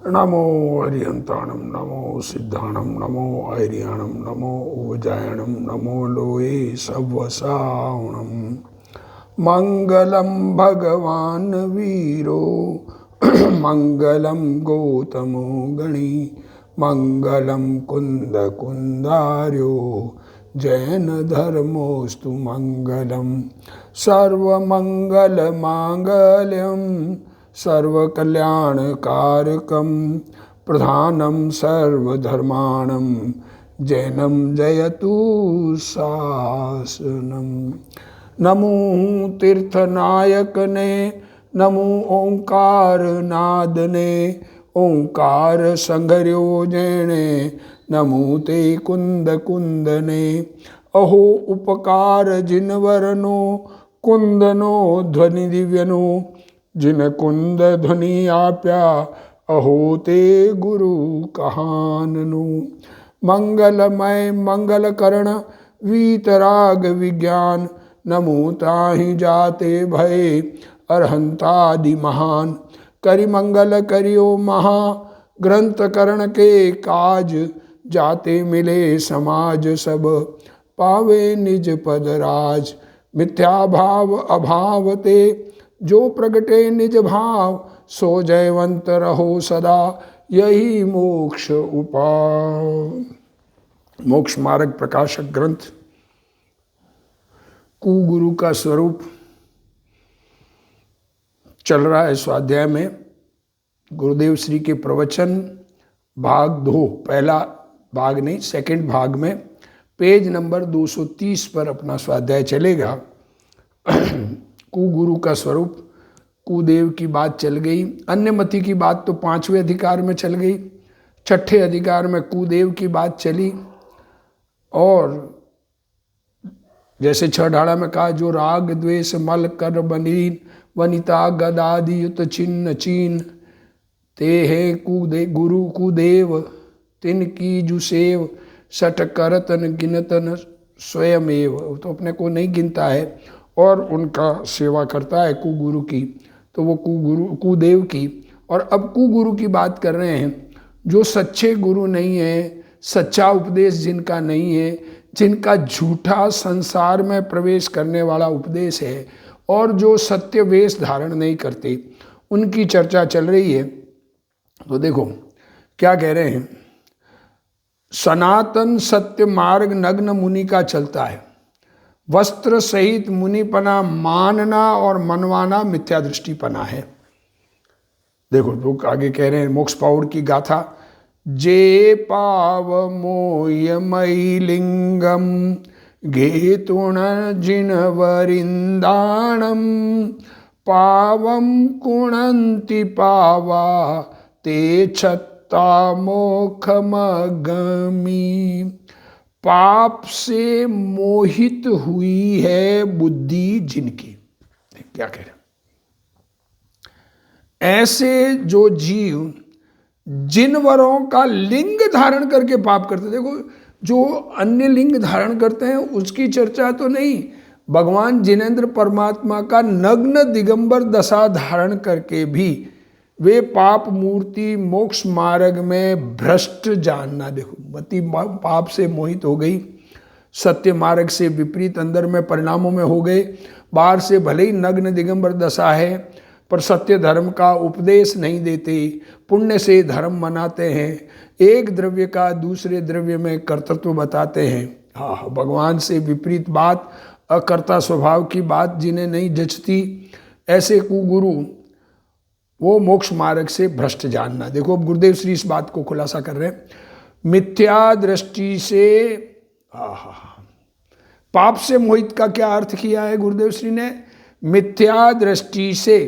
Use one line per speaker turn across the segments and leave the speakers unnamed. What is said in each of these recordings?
नमो हरिहंताणम नमो सिद्धाणम नमो ऐरियाणम नमो उजायणम नमो लोये सवसावणम। मंगलम भगवान वीरो मंगलम गौतमो गणी मंगलम कुंद कुंदार्यो जैन धर्मोस्तु मंगलम। सर्वमंगल मांगल्यम सर्वकल्याणकारकं प्रधानं सर्वधर्माणं जैनं जयतु शासनम। नमो तीर्थनायकने नमो ओंकार नादने ओंकार संघर्यो जैने नमो ते कुंद कुंदने। अहो उपकार जिनवरनो कुंदनो ध्वनि दिव्यनो जिन कुंद ध्वनि आप्या अहो ते गुरु कहाननु। मंगलमय मंगल करण वीतराग विज्ञान नमो ताहि जाते भय अरहंतादि महान। करि मंगल करियो महा ग्रंथ करण के काज जाते मिले समाज सब पावे निज पद राज। मिथ्या भाव अभाव ते जो प्रगटे निज भाव सो जयवंत रहो सदा यही मोक्ष उपाय। मोक्ष मार्ग प्रकाशक ग्रंथ कुगुरु का स्वरूप चल रहा है स्वाध्याय में। गुरुदेव श्री के प्रवचन भाग 2 पहला भाग नहीं सेकंड भाग में पेज नंबर 230 पर अपना स्वाध्याय चलेगा। कुगुरु का स्वरूप कुदेव की बात चल गई। अन्यमति की बात तो 5वें अधिकार में चल गई। 6ठे अधिकार में कुदेव की बात चली और जैसे 6 ढाड़ा में कहा जो राग द्वेष मल कर बनीन वनिता गदादि युत चिन्ह चीन ते है गुरु कुदेव तिन की जुसेव सठ करतन गिनतन स्वयमेव। तो अपने को नहीं गिनता है और उनका सेवा करता है कुगुरु की, तो वो कुदेव की। और अब कुगुरु की बात कर रहे हैं जो सच्चे गुरु नहीं है, सच्चा उपदेश जिनका नहीं है, जिनका झूठा संसार में प्रवेश करने वाला उपदेश है और जो सत्य वेश धारण नहीं करते, उनकी चर्चा चल रही है। तो देखो क्या कह रहे हैं। सनातन सत्य मार्ग नग्न मुनि का चलता है। वस्त्र सहित मुनिपना मानना और मनवाना मिथ्या दृष्टिपना है। देखो लोग आगे कह रहे हैं मोक्ष पाउड़ की गाथा। जे पाव मोयमयी लिंगम घेतुण जिन वरिंदाणम पावम कुणंति पावा ते छत्ता मोखमगमी। पाप से मोहित हुई है बुद्धि जिनकी। क्या कह रहे हैं, ऐसे जो जीव जिन वरों का लिंग धारण करके पाप करते। देखो जो अन्य लिंग धारण करते हैं उसकी चर्चा तो नहीं, भगवान जिनेंद्र परमात्मा का नग्न दिगंबर दशा धारण करके भी वे पाप मूर्ति मोक्ष मार्ग में भ्रष्ट जानना। देखो मति पाप से मोहित हो गई, सत्य मार्ग से विपरीत अंदर में परिणामों में हो गए। बाहर से भले ही नग्न दिगंबर दशा है पर सत्य धर्म का उपदेश नहीं देते, पुण्य से धर्म मनाते हैं, एक द्रव्य का दूसरे द्रव्य में कर्तृत्व बताते हैं। हाँ, भगवान से विपरीत बात, अकर्ता स्वभाव की बात जिन्हें नहीं जचती, ऐसे कुगुरु वो मोक्ष मार्ग से भ्रष्ट जानना। देखो अब गुरुदेव श्री इस बात को खुलासा कर रहे हैं। मिथ्या दृष्टि से पाप से मोहित का क्या अर्थ किया है गुरुदेव श्री ने। मिथ्या दृष्टि से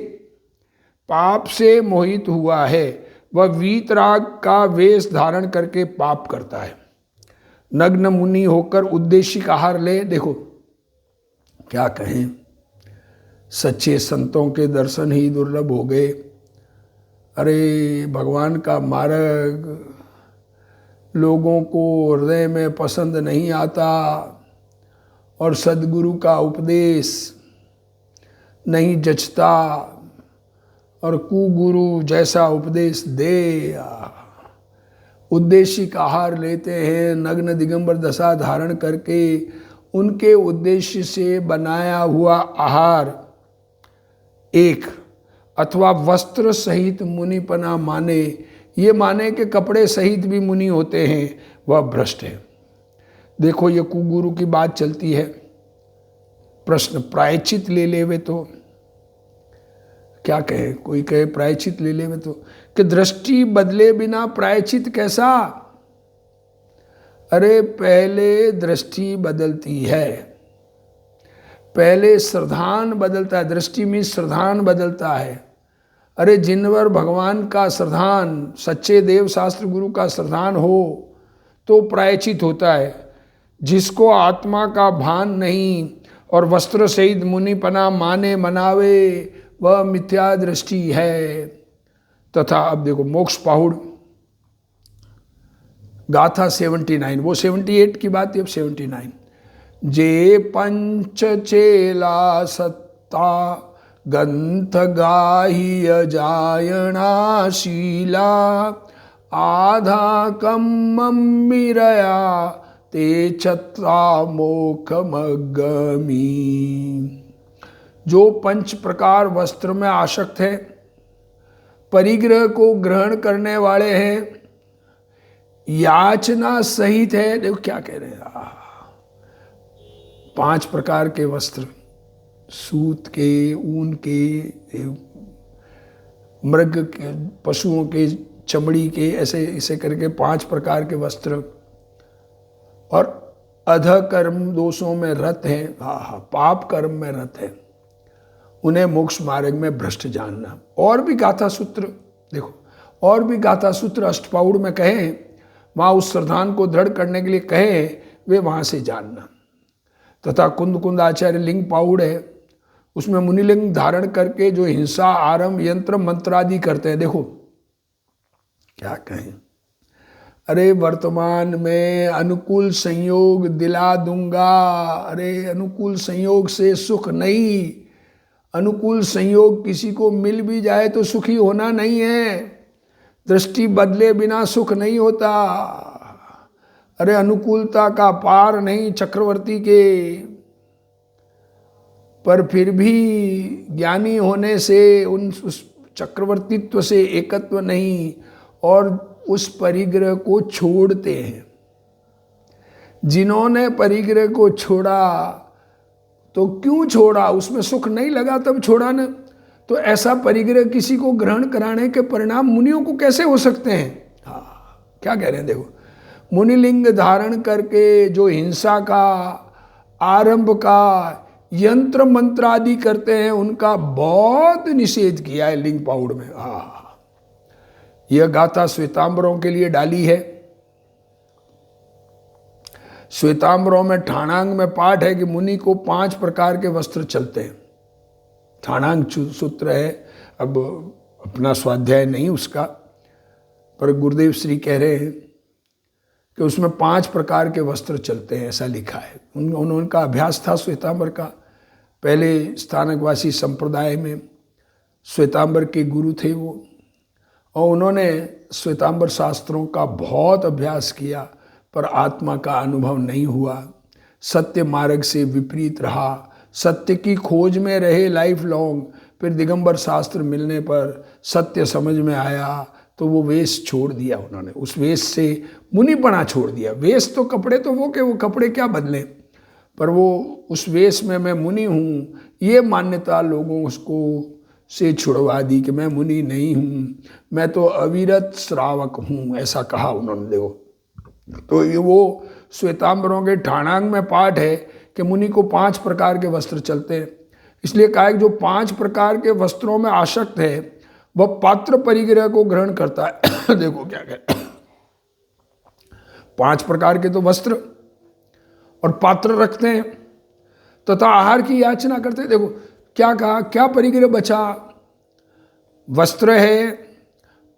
पाप से मोहित हुआ है, वह वीतराग का वेश धारण करके पाप करता है। नग्न मुनि होकर उद्देशिक आहार ले। देखो क्या कहें, सच्चे संतों के दर्शन ही दुर्लभ हो गए। अरे भगवान का मार्ग लोगों को हृदय में पसंद नहीं आता और सद्गुरु का उपदेश नहीं जचता और कुगुरु जैसा उपदेश दे। उद्देशिक आहार लेते हैं, नग्न दिगंबर दशा धारण करके उनके उद्देश्य से बनाया हुआ आहार एक, अथवा वस्त्र सहित मुनिपना माने, ये माने कि कपड़े सहित भी मुनि होते हैं, वह भ्रष्ट है। देखो ये कुगुरु की बात चलती है। प्रश्न, प्रायश्चित ले लेवे तो क्या कहे? कोई कहे प्रायश्चित ले लेवे तो, कि दृष्टि बदले बिना प्रायश्चित कैसा? अरे पहले दृष्टि बदलती है, पहले श्रद्धान बदलता है। दृष्टि में श्रद्धान बदलता है। अरे जिनवर भगवान का श्रद्धान, सच्चे देव शास्त्र गुरु का श्रद्धान हो तो प्रायश्चित होता है। जिसको आत्मा का भान नहीं और वस्त्र सहित मुनिपना माने मनावे, वह मिथ्या दृष्टि है। तथा अब देखो मोक्ष पाहुड़ गाथा 79, वो 78 की बात है, अब 79। जे पंच चेला सत्ता गंथ गाह्य जायणा शीला आधा कम मिरया ते छत्रा मोखमगमी। जो पंच प्रकार वस्त्र में आसक्त है, परिग्रह को ग्रहण करने वाले हैं, याचना सहित है। देखो क्या कह रहे हैं, 5 प्रकार के वस्त्र, सूत के, ऊन के, मृग के, पशुओं के चमड़ी के, ऐसे करके 5 प्रकार के वस्त्र, और अध कर्म दोषों में रत है, पाप कर्म में रत है, उन्हें मोक्ष मार्ग में भ्रष्ट जानना। और भी गाथा सूत्र देखो, और भी गाथा सूत्र अष्टपाउड़ में कहे, वहाँ उस श्रद्धान को दृढ़ करने के लिए कहे, वे वहाँ से जानना। तथा कुंद कुंद आचार्य लिंग पाउड़ है, उसमें मुनिलिंग धारण करके जो हिंसा आरंभ यंत्र मंत्र आदि करते हैं। देखो क्या कहें, अरे वर्तमान में अनुकूल संयोग दिला दूंगा। अरे अनुकूल संयोग से सुख नहीं, अनुकूल संयोग किसी को मिल भी जाए तो सुखी होना नहीं है। दृष्टि बदले बिना सुख नहीं होता। अरे अनुकूलता का पार नहीं चक्रवर्ती के, पर फिर भी ज्ञानी होने से उस चक्रवर्तित्व से एकत्व नहीं और उस परिग्रह को छोड़ते हैं। जिन्होंने परिग्रह को छोड़ा तो क्यों छोड़ा? उसमें सुख नहीं लगा तब छोड़ा ना। तो ऐसा परिग्रह किसी को ग्रहण कराने के परिणाम मुनियों को कैसे हो सकते हैं? क्या कह रहे हैं देखो, मुनिलिंग धारण करके जो हिंसा का आरंभ का यंत्र मंत्र आदि करते हैं, उनका बहुत निषेध किया है लिंग पाउड़ में। यह गाथा श्वेतांबरों के लिए डाली है। श्वेतांबरों में ठाणांग में पाठ है कि मुनि को 5 प्रकार के वस्त्र चलते हैं। ठाणांग सूत्र है, अब अपना स्वाध्याय नहीं उसका, पर गुरुदेव श्री कह रहे हैं कि उसमें 5 प्रकार के वस्त्र चलते हैं, ऐसा लिखा है। उनका अभ्यास था श्वेतांबर का। पहले स्थानकवासी संप्रदाय में श्वेतांबर के गुरु थे वो, और उन्होंने श्वेतांबर शास्त्रों का बहुत अभ्यास किया, पर आत्मा का अनुभव नहीं हुआ। सत्य मार्ग से विपरीत रहा, सत्य की खोज में रहे लाइफ लॉन्ग। फिर दिगंबर शास्त्र मिलने पर सत्य समझ में आया तो वो वेश छोड़ दिया उन्होंने, उस वेश से मुनिपना छोड़ दिया। वेश तो कपड़े तो वो कपड़े क्या बदले, पर वो उस वेश में मैं मुनि हूँ, ये मान्यता लोगों उसको से छुड़वा दी कि मैं मुनि नहीं हूँ, मैं तो अविरत श्रावक हूँ, ऐसा कहा उन्होंने। देखो तो ये वो श्वेतांबरों के ठाणांग में पाठ है कि मुनि को 5 प्रकार के वस्त्र चलते हैं। इसलिए कहा कि जो 5 प्रकार के वस्त्रों में आसक्त है वह पात्र परिग्रह को ग्रहण करता है। देखो क्या कहते हैं, 5 प्रकार के तो वस्त्र और पात्र रखते हैं तथा आहार की याचना करते हैं। देखो क्या कहा, क्या परिग्रह बचा? वस्त्र है,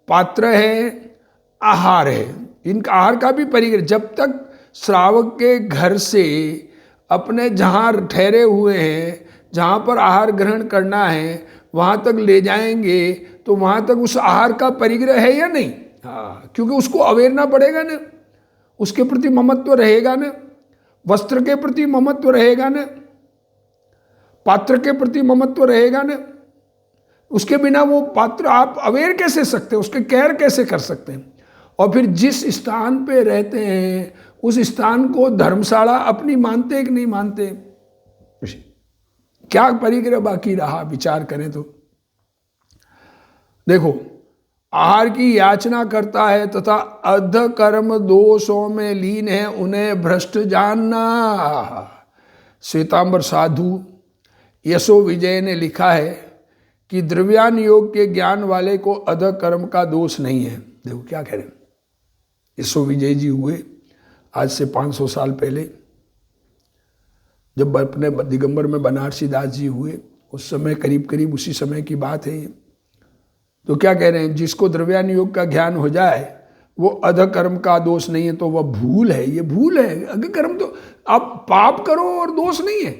पात्र है, आहार है। इनका आहार का भी परिग्रह, जब तक श्रावक के घर से अपने जहाँ ठहरे हुए हैं, जहाँ पर आहार ग्रहण करना है, वहाँ तक ले जाएंगे तो वहाँ तक उस आहार का परिग्रह है या नहीं? हाँ, क्योंकि उसको अवेरना पड़ेगा ना, उसके प्रति ममत्व रहेगा ना, वस्त्र के प्रति ममत्व रहेगा ना, पात्र के प्रति ममत्व रहेगा ना। उसके बिना वो पात्र आप अवेयर कैसे सकते हैं, उसके केयर कैसे कर सकते हैं? और फिर जिस स्थान पे रहते हैं उस स्थान को धर्मशाला अपनी मानते हैं कि नहीं मानते? क्या परिग्रह बाकी रहा, विचार करें तो। देखो, आहार की याचना करता है तथा अध कर्म दोषों में लीन है, उन्हें भ्रष्ट जानना। श्वेतांबर साधु यशो विजय ने लिखा है कि द्रव्यान योग के ज्ञान वाले को अध कर्म का दोष नहीं है। देखो क्या कह रहे हैं। यशो विजय जी हुए आज से 500 साल पहले, जब अपने दिगंबर में बनारसी दास जी हुए, उस समय करीब करीब उसी समय की बात है ये। तो क्या कह रहे हैं, जिसको द्रव्यान योग का ज्ञान हो जाए वो अध कर्म का दोष नहीं है, तो वह भूल है। ये भूल है। अध कर्म तो आप पाप करो और दोष नहीं है,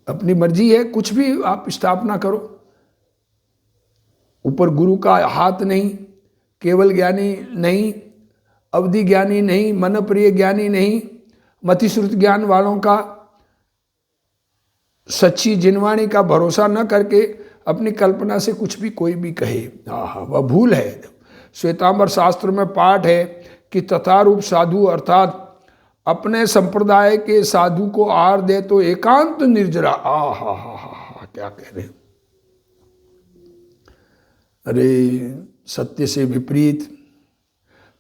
अपनी मर्जी है, कुछ भी आप स्थापना करो। ऊपर गुरु का हाथ नहीं, केवल ज्ञानी नहीं, अवधि ज्ञानी नहीं, मन प्रिय ज्ञानी नहीं, मतिश्रुत ज्ञान वालों का, सच्ची जिनवाणी का भरोसा न करके अपनी कल्पना से कुछ भी कोई भी कहे, वह भूल है। श्वेतांबर शास्त्र में पाठ है कि तथारूप साधु अर्थात अपने संप्रदाय के साधु को आहार दे तो एकांत निर्जरा। क्या कह रहे हैं। अरे सत्य से विपरीत,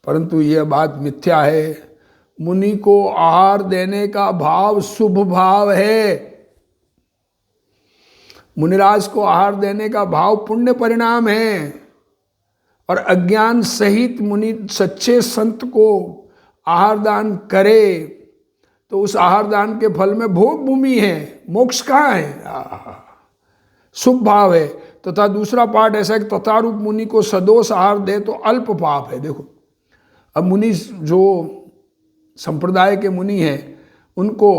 परंतु यह बात मिथ्या है। मुनि को आहार देने का भाव शुभ भाव है। मुनिराज को आहार देने का भाव पुण्य परिणाम है। और अज्ञान सहित मुनि सच्चे संत को आहार दान करे तो उस आहार दान के फल में भोग भूमि है, मोक्ष कहाँ है? शुभ भाव है। तथा दूसरा पाठ ऐसा है कि तथारूप मुनि को सदोष आहार दे तो अल्प पाप है। देखो, अब मुनि जो संप्रदाय के मुनि हैं उनको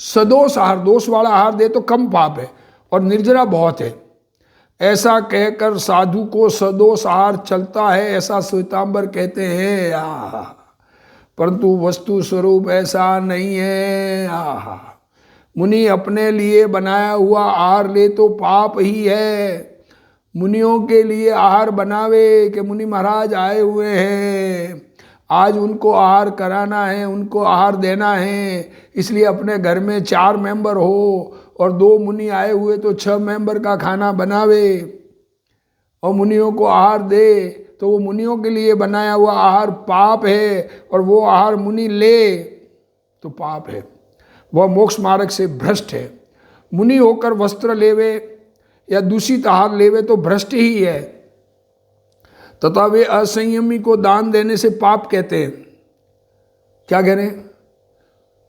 सदोष आहार, दोष वाला आहार दे तो कम पाप है और निर्जरा बहुत है। ऐसा कहकर साधु को सदोष आहार चलता है, ऐसा श्वेतांबर कहते हैं। परंतु वस्तु स्वरूप ऐसा नहीं है। मुनि अपने लिए बनाया हुआ आहार ले तो पाप ही है। मुनियों के लिए आहार बनावे कि मुनि महाराज आए हुए हैं, आज उनको आहार कराना है, उनको आहार देना है, इसलिए अपने घर में 4 मेंबर हो और 2 मुनि आए हुए तो 6 मेंबर का खाना बनावे और मुनियों को आहार दे, तो वो मुनियों के लिए बनाया हुआ आहार पाप है और वो आहार मुनि ले तो पाप है, वह मोक्ष मार्ग से भ्रष्ट है। मुनि होकर वस्त्र लेवे या दूषित आहार लेवे तो भ्रष्ट ही है। तथा वे असंयमी को दान देने से पाप कहते हैं। क्या कह रहे हैं?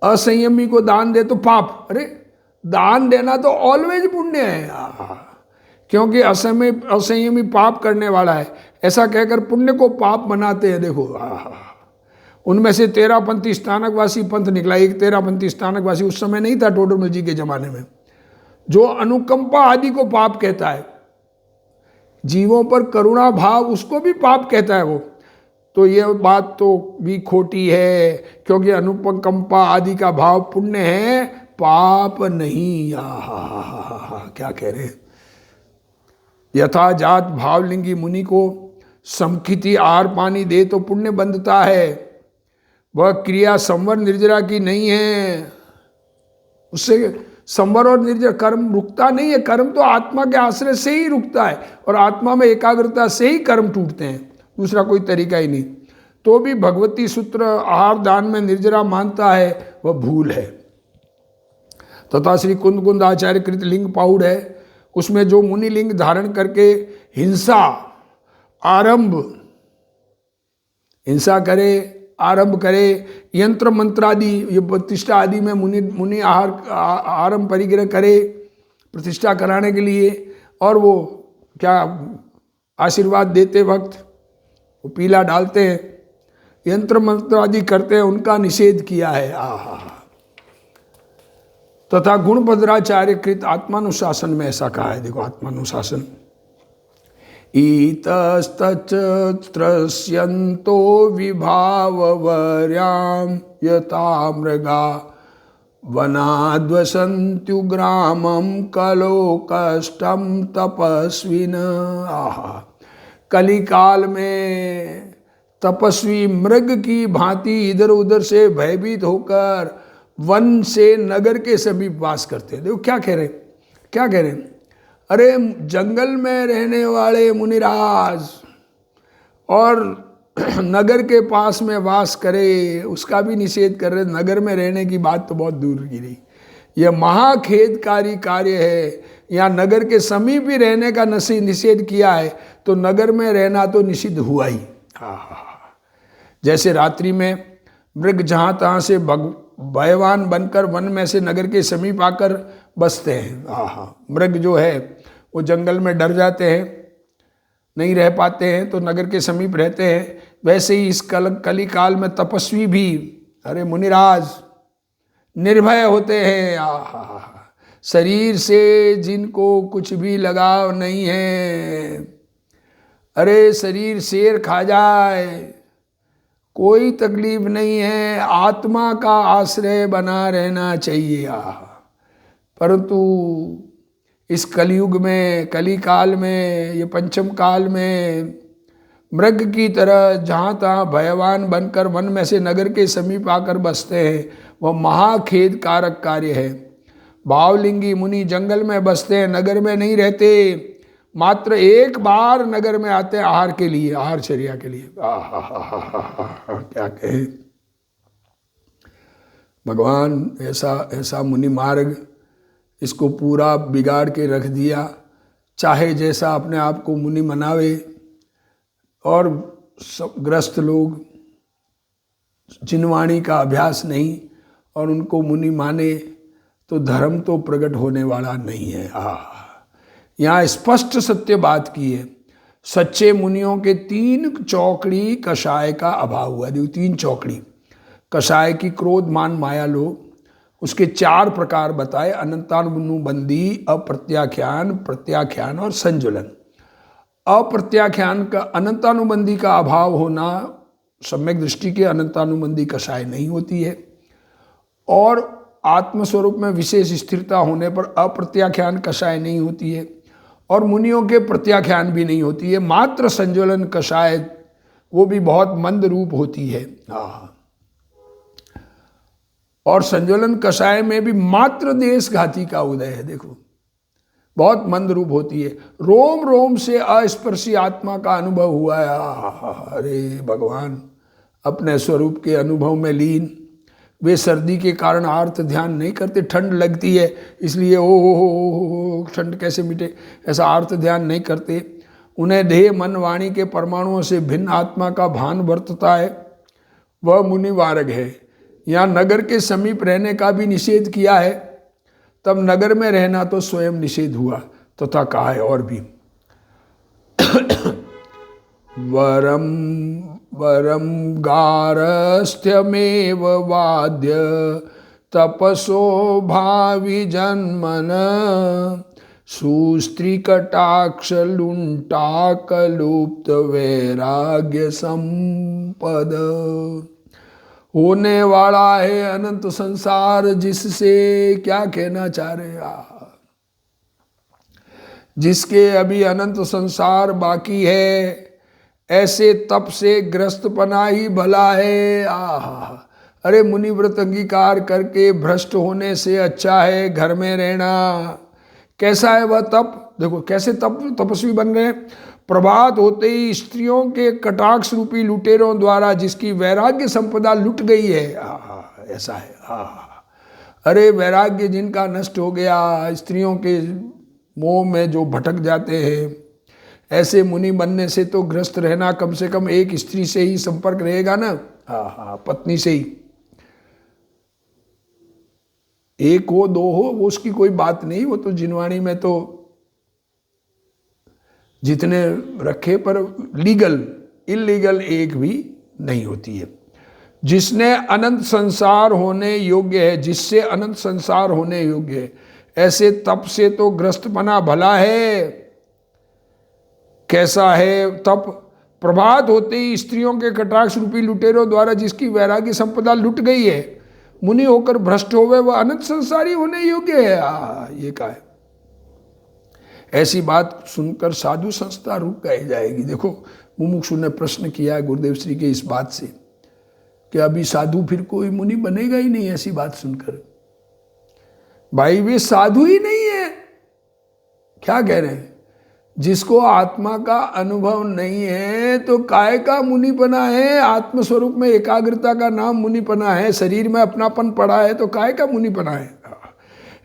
असंयमी को दान दे तो पाप। अरे दान देना तो ऑलवेज पुण्य है, क्योंकि असंयमी पाप करने वाला है, ऐसा कहकर पुण्य को पाप बनाते हैं। देखो, उनमें से 13पंथी स्थानकवासी पंथ निकला। एक 13पंथी स्थानकवासी उस समय नहीं था टोडरमल जी के जमाने में, जो अनुकंपा आदि को पाप कहता है, जीवों पर करुणा भाव उसको भी पाप कहता है वो। तो ये बात तो भी खोटी है, क्योंकि अनुकंपा आदि का भाव पुण्य है, पाप नहीं। क्या कह रहे हैं। यथा जात भावलिंगी मुनि को समखिति आहार पानी दे तो पुण्य बंधता है। वह क्रिया संवर निर्जरा की नहीं है, उससे संवर और निर्जर कर्म रुकता नहीं है। कर्म तो आत्मा के आश्रय से ही रुकता है और आत्मा में एकाग्रता से ही कर्म टूटते हैं, दूसरा कोई तरीका ही नहीं। तो भी भगवती सूत्र आहार दान में निर्जरा मानता है, वह भूल है। तथा श्री कुंद आचार्य कृत लिंग पाउड है, उसमें जो मुनि लिंग धारण करके हिंसा करे, आरंभ करे, यंत्र मंत्र आदि, ये प्रतिष्ठा आदि में मुनि आरंभ परिग्रह करे प्रतिष्ठा कराने के लिए, और वो क्या आशीर्वाद देते वक्त वो पीला डालते हैं, यंत्र मंत्र आदि करते हैं, उनका निषेध किया है। तथा गुणभद्राचार्य कृत आत्मानुशासन में ऐसा कहा है। देखो, आत्मानुशासन ईतस्तच्च त्रस्यन्तो विभाववर्यां यथा मृगा वनाद्वसन्त्युग्रामं कलो कष्टं तपस्विन। आहा, कलिकाल में तपस्वी मृग की भांति इधर उधर से भयभीत होकर वन से नगर के समीप वास करते हैं। देखो क्या कह रहे, क्या कह रहे हैं, अरे जंगल में रहने वाले मुनिराज और नगर के पास में वास करे उसका भी निषेध कर रहे। नगर में रहने की बात तो बहुत दूर की रही, यह महाखेदकारी कार्य है। यहाँ नगर के समीप भी रहने का निषेध किया है, तो नगर में रहना तो निषिद्ध हुआ ही। जैसे रात्रि में मृग जहाँ तहाँ से भयवान बनकर वन में से नगर के समीप आकर बसते हैं। मृग जो है वो जंगल में डर जाते हैं, नहीं रह पाते हैं, तो नगर के समीप रहते हैं। वैसे ही इस कली काल में तपस्वी भी, अरे मुनिराज, निर्भय होते हैं। शरीर से जिनको कुछ भी लगाव नहीं है, अरे शरीर शेर खा जाए कोई तकलीफ नहीं है, आत्मा का आश्रय बना रहना चाहिए। परंतु इस कलयुग में, कली काल में, ये पंचम काल में मृग की तरह जहाँ तहाँ भयवान बनकर वन में से नगर के समीप आकर बसते हैं, वह महाखेद कारक कार्य है। भावलिंगी मुनि जंगल में बसते हैं, नगर में नहीं रहते, मात्र एक बार नगर में आते हैं आहार के लिए, आहारचर्या के लिए। क्या कहे भगवान, ऐसा मुनि मार्ग, इसको पूरा बिगाड़ के रख दिया। चाहे जैसा अपने आप को मुनि मनावे, और सब ग्रस्त लोग जिनवाणी का अभ्यास नहीं और उनको मुनि माने, तो धर्म तो प्रकट होने वाला नहीं है। यहाँ स्पष्ट सत्य बात की है। सच्चे मुनियों के 3 चौकड़ी कषाय का अभाव हुआ। देखो 3 चौकड़ी कषाय की, क्रोध मान माया लोभ, उसके 4 प्रकार बताए, अनंतानुबंधी, अप्रत्याख्यान, प्रत्याख्यान और संजुलन। अप्रत्याख्यान का, अनंतानुबंधी का अभाव होना, सम्यक दृष्टि के अनंतानुबंधी कषाय नहीं होती है, और आत्मस्वरूप में विशेष स्थिरता होने पर अप्रत्याख्यान कषाय नहीं होती है, और मुनियों के प्रत्याख्यान भी नहीं होती है। मात्र संज्वलन कषाय, वो भी बहुत मंद रूप होती है। और संज्वलन कषाय में भी मात्र देशघाती का उदय है। देखो बहुत मंद रूप होती है, रोम रोम से अस्पर्शी आत्मा का अनुभव हुआ है। अरे भगवान अपने स्वरूप के अनुभव में लीन। वे सर्दी के कारण आर्त ध्यान नहीं करते, ठंड लगती है इसलिए ओ ठंड कैसे मिटे, ऐसा आर्त ध्यान नहीं करते। उन्हें देह मन वाणी के परमाणुओं से भिन्न आत्मा का भान वर्तता है, वह मुनि मार्ग है। यहाँ नगर के समीप रहने का भी निषेध किया है, तब नगर में रहना तो स्वयं निषेध हुआ, तथा कहा है और भी, वरम गारस्थ्यमेव वाद्य तपसो भावी जन्मन सुस्त्रीकटाक्ष लुंटाकलुप्त वैराग्य संपद। होने वाला है अनंत संसार, जिससे क्या कहना चाह रहे हैं, जिसके अभी अनंत संसार बाकी है, ऐसे तप से ग्रस्तपना ही भला है। अरे मुनिव्रत अंगीकार करके भ्रष्ट होने से अच्छा है घर में रहना। कैसा है वह तप, देखो कैसे तपस्वी बन रहे हैं। प्रभात होते ही स्त्रियों के कटाक्ष रूपी लुटेरों द्वारा जिसकी वैराग्य संपदा लुट गई है, ऐसा है। अरे वैराग्य जिनका नष्ट हो गया, स्त्रियों के मोह में जो भटक जाते हैं, ऐसे मुनि बनने से तो ग्रस्त रहना, कम से कम एक स्त्री से ही संपर्क रहेगा ना, पत्नी से ही, एक हो दो हो वो उसकी कोई बात नहीं, वो तो जिनवाणी में तो जितने रखे, पर लीगल इलीगल एक भी नहीं होती है। जिसने अनंत संसार होने योग्य है, जिससे अनंत संसार होने योग्य है, ऐसे तप से तो ग्रस्तपना भला है। कैसा है तप। प्रभात होते ही स्त्रियों के कटाक्ष रूपी लुटेरों द्वारा जिसकी वैराग्य संपदा लुट गई है, मुनि होकर भ्रष्ट होवे वह अनंत संसारी होने योग्य है। ये कहा है। ऐसी बात सुनकर साधु संस्था रुक गए जाएगी। देखो मुमुक्षु ने प्रश्न किया है गुरुदेव श्री के इस बात से कि अभी साधु फिर कोई मुनि बनेगा ही नहीं ऐसी बात सुनकर। भाई वे साधु ही नहीं है, क्या कह रहे हैं? जिसको आत्मा का अनुभव नहीं है तो काय का मुनि बना है? आत्मस्वरूप में एकाग्रता का नाम मुनि बना है, शरीर में अपनापन पड़ा है तो काय का मुनि बना है?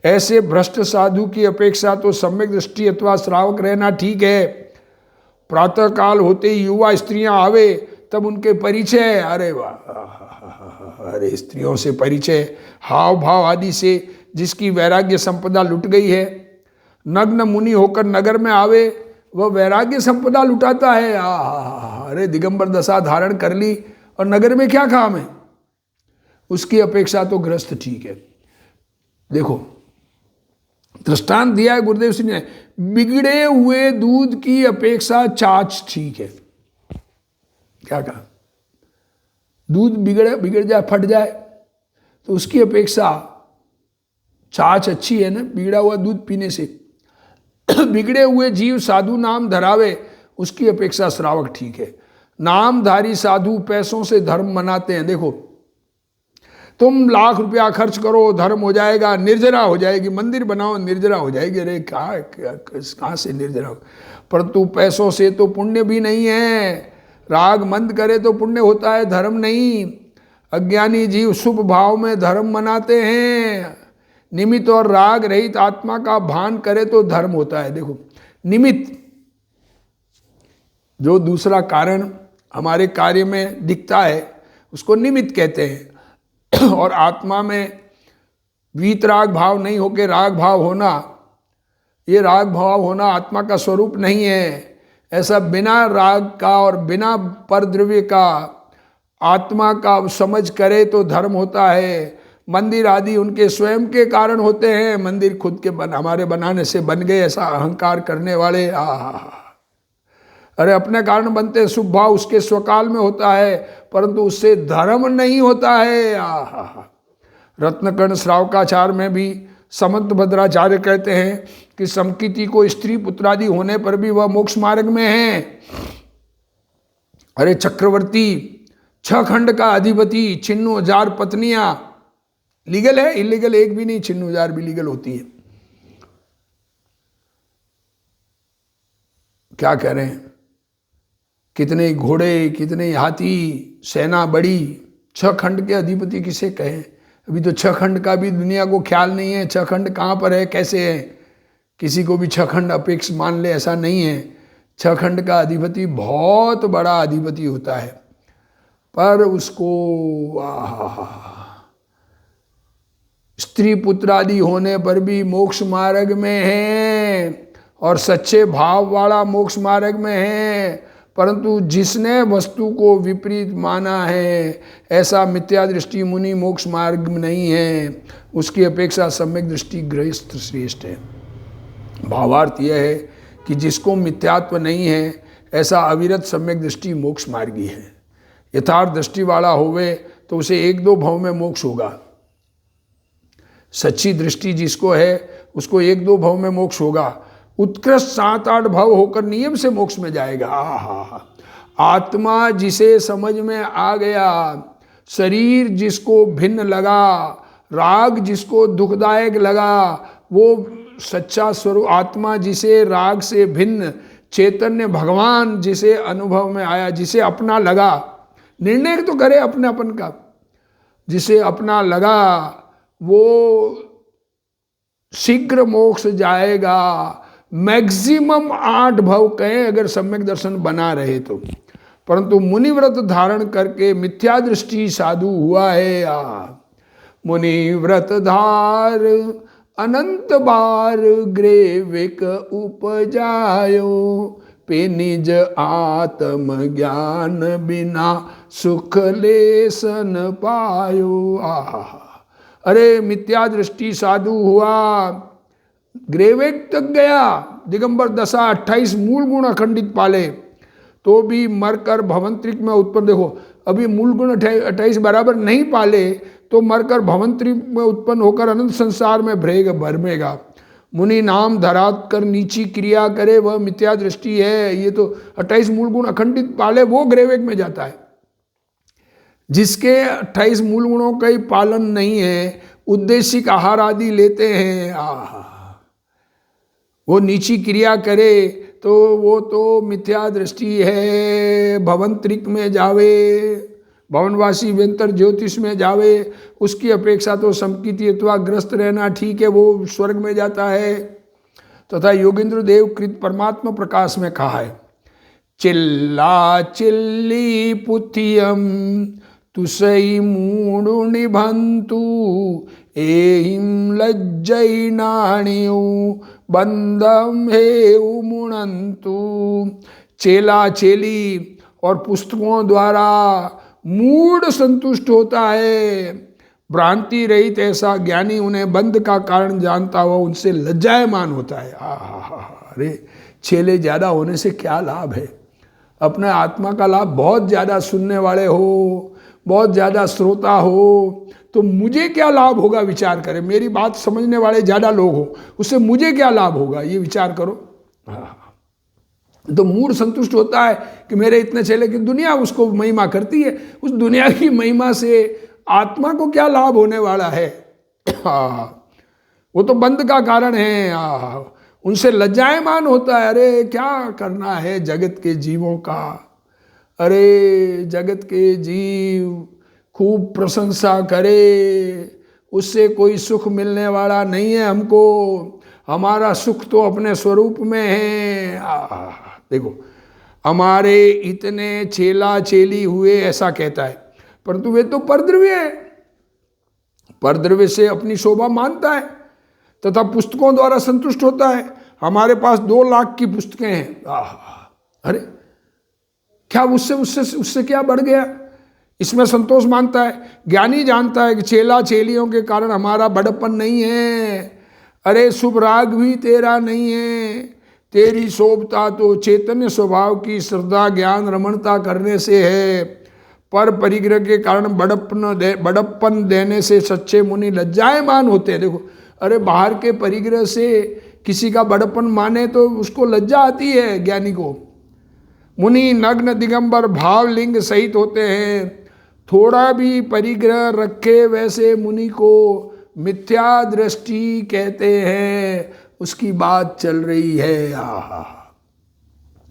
ऐसे भ्रष्ट साधु की अपेक्षा तो सम्यक दृष्टि अथवा श्रावक रहना ठीक है। प्रातः काल होते ही युवा स्त्रियां आवे तब उनके परिचय, अरे वाह, अरे स्त्रियों से परिचय, हाव भाव आदि से जिसकी वैराग्य संपदा लुट गई है। नग्न मुनि होकर नगर में आवे वह वैराग्य संपदा लुटाता है। अरे दिगंबर दशा धारण कर ली और नगर में क्या काम है? उसकी अपेक्षा तो गृहस्थ ठीक है। देखो दृष्टांत दिया है गुरुदेव सिंह ने, बिगड़े हुए दूध की अपेक्षा छाछ ठीक है। क्या कहा? दूध बिगड़ जाए, फट जाए तो उसकी अपेक्षा छाछ अच्छी है ना, बिगड़ा हुआ दूध पीने से। बिगड़े हुए जीव साधु नाम धरावे उसकी अपेक्षा श्रावक ठीक है। नामधारी साधु पैसों से धर्म मनाते हैं। देखो तुम लाख रुपया खर्च करो धर्म हो जाएगा, निर्जरा हो जाएगी, मंदिर बनाओ निर्जरा हो जाएगी। अरे कहाँ से निर्जरा हो? परंतु पैसों से तो पुण्य भी नहीं है। राग मंद करे तो पुण्य होता है, धर्म नहीं। अज्ञानी जीव शुभ भाव में धर्म मनाते हैं। निमित्त और राग रहित आत्मा का भान करे तो धर्म होता है। देखो निमित्त जो दूसरा कारण हमारे कार्य में दिखता है उसको निमित्त कहते हैं। और आत्मा में वीतराग भाव नहीं होकर राग भाव होना, ये राग भाव होना आत्मा का स्वरूप नहीं है। ऐसा बिना राग का और बिना परद्रव्य का आत्मा का समझ करे तो धर्म होता है। मंदिर आदि उनके स्वयं के कारण होते हैं। मंदिर खुद के हमारे बनाने से बन गए, ऐसा अहंकार करने वाले। अरे अपने कारण बनते हैं। शुभ भाव उसके स्वकाल में होता है परंतु उससे धर्म नहीं होता है। रत्नकर्ण श्रावकाचार्य में भी समंत भद्राचार्य कहते हैं कि समकीति को स्त्री पुत्रादि होने पर भी वह मोक्ष मार्ग में है। अरे चक्रवर्ती 6 खंड का अधिपति, छिन्नु हजार पत्नियां, लीगल है, इलीगल एक भी नहीं, छिन्नु हजार भी लीगल होती है। क्या कह रहे हैं? कितने घोड़े, कितने हाथी, सेना बड़ी, 6 खंड के अधिपति किसे कहें? अभी तो 6 खंड का भी दुनिया को ख्याल नहीं है। 6 खंड कहाँ पर है, कैसे है? किसी को भी 6 खंड अपेक्ष मान ले, ऐसा नहीं है। 6 खंड का अधिपति बहुत बड़ा अधिपति होता है, पर उसको स्त्री पुत्र आदि होने पर भी मोक्ष मार्ग में है और सच्चे भाव वाला मोक्ष मार्ग में है। परंतु जिसने वस्तु को विपरीत माना है ऐसा मिथ्या दृष्टि मुनि मोक्ष मार्ग में नहीं है। उसकी अपेक्षा सम्यक दृष्टि गृहस्थ श्रेष्ठ है। भावार्थ यह है कि जिसको मिथ्यात्व नहीं है ऐसा अविरत सम्यक दृष्टि मोक्ष मार्गी है। यथार्थ दृष्टि वाला होवे तो उसे 1-2 भाव में मोक्ष होगा। सच्ची दृष्टि जिसको है उसको 1-2 भाव में मोक्ष होगा। उत्कृष्ट 7-8 भाव होकर नियम से मोक्ष में जाएगा। आत्मा जिसे समझ में आ गया, शरीर जिसको भिन्न लगा, राग जिसको दुखदायक लगा, वो सच्चा स्वरूप आत्मा जिसे राग से भिन्न चैतन्य भगवान जिसे अनुभव में आया, जिसे अपना लगा, निर्णय तो करे अपने अपन का, जिसे अपना लगा वो शीघ्र मोक्ष जाएगा। मैक्सिमम 8 भव कहें अगर सम्यक दर्शन बना रहे तो। परंतु मुनिव्रत धारण करके मिथ्या दृष्टि साधु हुआ है। मुनिव्रत धार अनंत बार ग्रेविक उपजायो, पे निज आत्म ज्ञान बिना सुख लेसन पायो। अरे मिथ्या दृष्टि साधु हुआ, ग्रेविक तक गया। दिगंबर दशा 28 मूल गुण अखंडित पाले तो भी मरकर भवंतरिक में उत्पन्न, देखो अभी मूल गुण 28 बराबर नहीं पाले तो मरकर भवंतरिक में उत्पन्न होकर अनंत संसार में भरमेगा। मुनि नाम धरात कर नीची क्रिया करे वह मिथ्या दृष्टि है। ये तो 28 मूल गुण अखंडित पाले वो ग्रेवेग में जाता है। जिसके 28 मूल गुणों का ही पालन नहीं है, उद्देशिक आहार आदि लेते हैं, वो नीची क्रिया करे तो वो तो मिथ्या दृष्टि है। भवंतरिक में जावे, भवनवासी व्यंतर ज्योतिष में जावे, उसकी अपेक्षा तो समकिति अथवा ग्रस्त रहना ठीक है, वो स्वर्ग में जाता है। तथा योगेंद्र देव कृत परमात्मा प्रकाश में कहा है, चिल्ला चिल्ली पुथियम तुसई मूढ़ निभंतु एहिम लज्जई नाणियो बंदम हे मुणंतु। चेला चेली और पुस्तकों द्वारा मूढ़ संतुष्ट होता है, भ्रांति रहित ऐसा ज्ञानी उन्हें बंध का कारण जानता हुआ उनसे लज्जायमान होता है। अरे चेले ज़्यादा होने से क्या लाभ है? अपने आत्मा का लाभ, बहुत ज़्यादा सुनने वाले हो, बहुत ज़्यादा श्रोता हो तो मुझे क्या लाभ होगा, विचार करें। मेरी बात समझने वाले ज़्यादा लोग हो, उससे मुझे क्या लाभ होगा, ये विचार करो। तो मूड संतुष्ट होता है कि मेरे इतने चेले की दुनिया उसको महिमा करती है, उस दुनिया की महिमा से आत्मा को क्या लाभ होने वाला है। वो तो बंध का कारण है। उनसे लज्जायमान होता है। अरे क्या करना है जगत के जीवों का, अरे जगत के जीव खूब प्रशंसा करे, उससे कोई सुख मिलने वाला नहीं है हमको, हमारा सुख तो अपने स्वरूप में है। देखो हमारे इतने चेला चेली हुए ऐसा कहता है, परंतु वे तो परद्रव्य है, परद्रव्य से अपनी शोभा मानता है तथा पुस्तकों द्वारा संतुष्ट होता है। हमारे पास 2 लाख की पुस्तकें हैं। अरे क्या उससे क्या बढ़ गया, इसमें संतोष मानता है। ज्ञानी जानता है कि चेला चेलियों के कारण हमारा बड़प्पन नहीं है। अरे शुभ राग भी तेरा नहीं है, तेरी शोभता तो चैतन्य स्वभाव की श्रद्धा ज्ञान रमणता करने से है। पर परिग्रह के कारण बड़प्पन देने से सच्चे मुनि लज्जायमान होते हैं। देखो अरे बाहर के परिग्रह से किसी का बड़प्पन माने तो उसको लज्जा आती है ज्ञानी को। मुनि नग्न दिगंबर भाव लिंग सहित होते हैं, थोड़ा भी परिग्रह रखे वैसे मुनि को मिथ्या दृष्टि कहते हैं। उसकी बात चल रही है।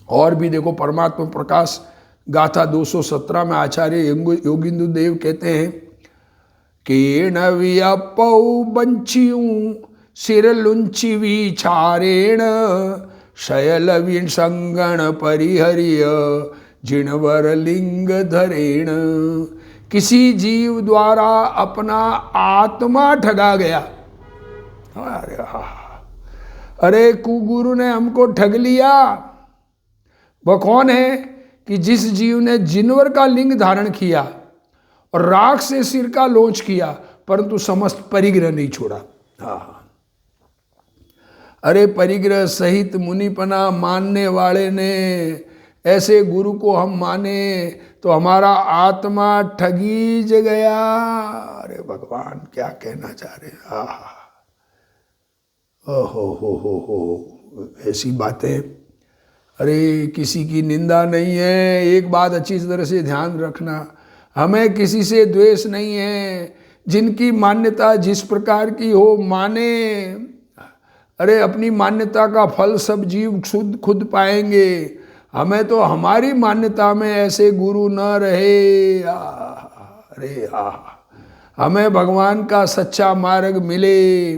और भी देखो परमात्मा प्रकाश गाथा 217 में आचार्य योगिंदु देव कहते हैं कि नव्यपौ बंचियूं सिर लुंची विचारेण शयल विसंगण परिहरिय जिणवर लिंग धरेण। किसी जीव द्वारा अपना आत्मा ठगा गया। अरे कुगुरु ने हमको ठग लिया। वह कौन है कि जिस जीव ने जिनवर का लिंग धारण किया और राख से सिर का लोच किया परंतु समस्त परिग्रह नहीं छोड़ा। अरे परिग्रह सहित मुनिपना मानने वाले ने ऐसे गुरु को हम माने तो हमारा आत्मा ठगीज गया। अरे भगवान क्या कहना चाह रहे हैं। हो ऐसी बातें। अरे किसी की निंदा नहीं है, एक बात अच्छी तरह से ध्यान रखना, हमें किसी से द्वेष नहीं है। जिनकी मान्यता जिस प्रकार की हो माने। अरे अपनी मान्यता का फल सब जीव खुद पाएंगे। हमें तो हमारी मान्यता में ऐसे गुरु न रहे। अरे हमें भगवान का सच्चा मार्ग मिले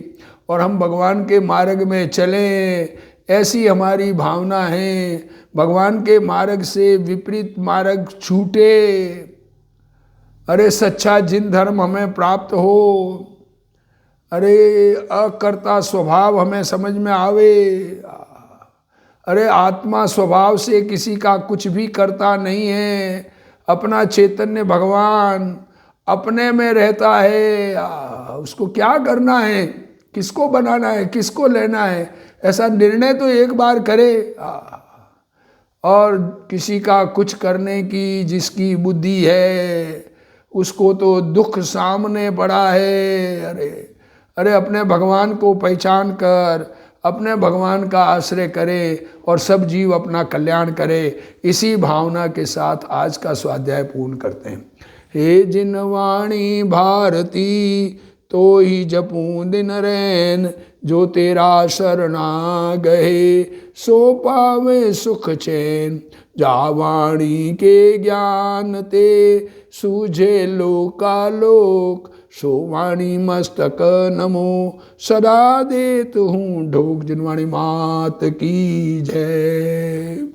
और हम भगवान के मार्ग में चलें, ऐसी हमारी भावना है। भगवान के मार्ग से विपरीत मार्ग छूटे। अरे सच्चा जिन धर्म हमें प्राप्त हो, अरे अकर्ता स्वभाव हमें समझ में आवे। अरे आत्मा स्वभाव से किसी का कुछ भी करता नहीं है। अपना चैतन्य भगवान अपने में रहता है। उसको क्या करना है, किसको बनाना है, किसको लेना है, ऐसा निर्णय तो एक बार करे। और किसी का कुछ करने की जिसकी बुद्धि है उसको तो दुख सामने पड़ा है। अरे अरे, अपने भगवान को पहचान कर अपने भगवान का आश्रय करे और सब जीव अपना कल्याण करे। इसी भावना के साथ आज का स्वाध्याय पूर्ण करते हैं। हे जिनवाणी भारती तो ही जपूं दिन रैन, जो तेरा शरणा गए सो पावे सुख चैन। जा वाणी के ज्ञान ते सूझे लोकालोक, सो वाणी मस्तक नमो सदा देत हूँ ढोक। जिनवाणी मात की जय।